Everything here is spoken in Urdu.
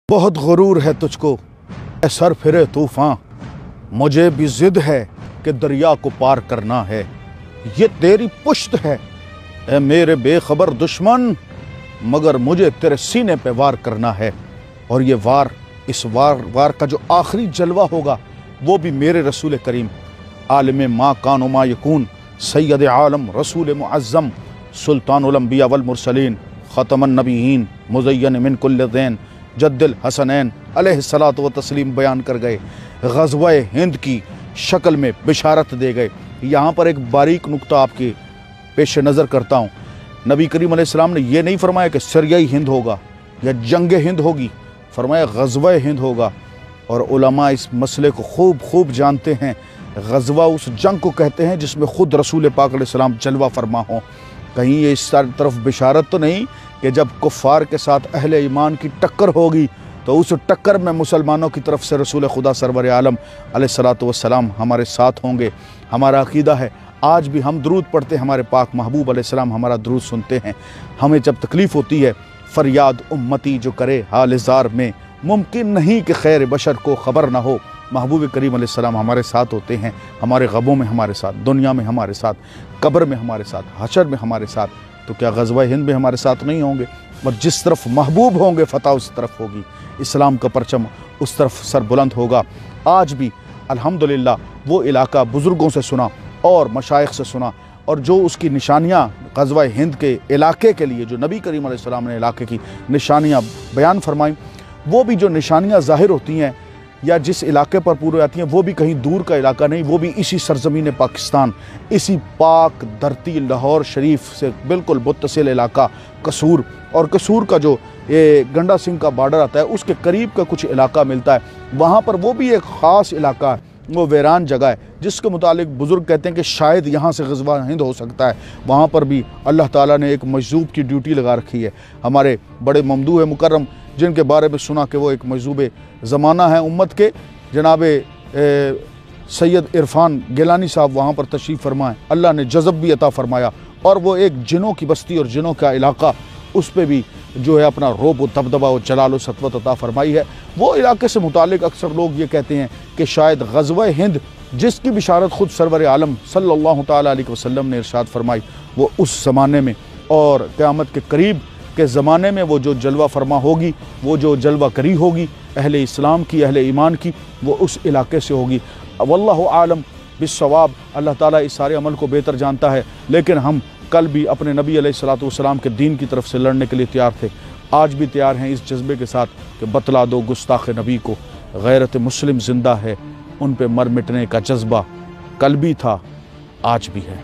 بہت غرور ہے تجھ کو اے سر پھرے طوفان، مجھے بھی ضد ہے کہ دریا کو پار کرنا ہے، یہ تیری پشت ہے اے میرے بے خبر دشمن، مگر مجھے تیرے سینے پہ وار کرنا ہے، اور یہ اس وار کا جو آخری جلوہ ہوگا وہ بھی میرے رسول کریم عالم ما کان و ما یکون، سید عالم رسول معظم سلطان الانبیاء والمرسلین ختم النبیین مزین من کل دین جد الحسنین علیہ الصلاۃ و تسلیم بیان کر گئے، غزوہ ہند کی شکل میں بشارت دے گئے۔ یہاں پر ایک باریک نقطہ آپ کے پیش نظر کرتا ہوں، نبی کریم علیہ السلام نے یہ نہیں فرمایا کہ سریائی ہند ہوگا یا جنگ ہند ہوگی، فرمایا غزوہ ہند ہوگا، اور علماء اس مسئلے کو خوب جانتے ہیں۔ غزوہ اس جنگ کو کہتے ہیں جس میں خود رسول پاک علیہ السلام جلوہ فرما ہوں۔ کہیں یہ اس طرف بشارت تو نہیں کہ جب کفار کے ساتھ اہل ایمان کی ٹکر ہوگی تو اس ٹکر میں مسلمانوں کی طرف سے رسول خدا سرور عالم علیہ الصلاۃ والسلام ہمارے ساتھ ہوں گے۔ ہمارا عقیدہ ہے، آج بھی ہم درود پڑھتے ہیں، ہمارے پاک محبوب علیہ السلام ہمارا درود سنتے ہیں۔ ہمیں جب تکلیف ہوتی ہے، فریاد امتی جو کرے حال زار میں، ممکن نہیں کہ خیر بشر کو خبر نہ ہو۔ محبوب کریم علیہ السلام ہمارے ساتھ ہوتے ہیں، ہمارے غموں میں ہمارے ساتھ، دنیا میں ہمارے ساتھ، قبر میں ہمارے ساتھ، حشر میں ہمارے ساتھ، تو کیا غزوہ ہند میں ہمارے ساتھ نہیں ہوں گے؟ اور جس طرف محبوب ہوں گے فتح اس طرف ہوگی، اسلام کا پرچم اس طرف سر بلند ہوگا۔ آج بھی الحمدللہ وہ علاقہ بزرگوں سے سنا اور مشائخ سے سنا، اور جو اس کی نشانیاں غزوہ ہند کے علاقے کے لیے جو نبی کریم علیہ السلام نے علاقے کی نشانیاں بیان فرمائیں، وہ بھی جو نشانیاں ظاہر ہوتی ہیں یا جس علاقے پر پورے آتی ہیں، وہ بھی کہیں دور کا علاقہ نہیں، وہ بھی اسی سرزمین پاکستان، اسی پاک دھرتی لاہور شریف سے بالکل متصل علاقہ قصور، اور قصور کا جو گنڈا سنگھ کا بارڈر آتا ہے اس کے قریب کا کچھ علاقہ ملتا ہے، وہاں پر وہ بھی ایک خاص علاقہ ہے، وہ ویران جگہ ہے جس کے متعلق بزرگ کہتے ہیں کہ شاید یہاں سے غزوہ ہند ہو سکتا ہے۔ وہاں پر بھی اللہ تعالیٰ نے ایک مجذوب کی ڈیوٹی لگا رکھی ہے۔ ہمارے بڑے ممدوح مکرم جن کے بارے میں سنا کہ وہ ایک مجذوب زمانہ ہیں امت کے، جناب سید عرفان گیلانی صاحب وہاں پر تشریف فرمائیں، اللہ نے جذب بھی عطا فرمایا، اور وہ ایک جنوں کی بستی اور جنوں کا علاقہ، اس پہ بھی جو ہے اپنا رعب و دبدبہ و جلال و سطوت عطا فرمائی ہے۔ وہ علاقے سے متعلق اکثر لوگ یہ کہتے ہیں کہ شاید غزوہ ہند جس کی بشارت خود سرور عالم صلی اللہ تعالیٰ علیہ وسلم نے ارشاد فرمائی، وہ اس زمانے میں اور قیامت کے قریب کے زمانے میں وہ جو جلوہ فرما ہوگی، وہ جو جلوہ کری ہوگی اہل اسلام کی، اہل ایمان کی، وہ اس علاقے سے ہوگی۔ واللہ عالم بالصواب، اللہ تعالیٰ اس سارے عمل کو بہتر جانتا ہے، لیکن ہم کل بھی اپنے نبی علیہ الصلوۃ والسلام کے دین کی طرف سے لڑنے کے لیے تیار تھے، آج بھی تیار ہیں اس جذبے کے ساتھ کہ بتلا دو گستاخ نبی کو غیرت مسلم زندہ ہے، ان پہ مر مٹنے کا جذبہ کل بھی تھا، آج بھی ہے۔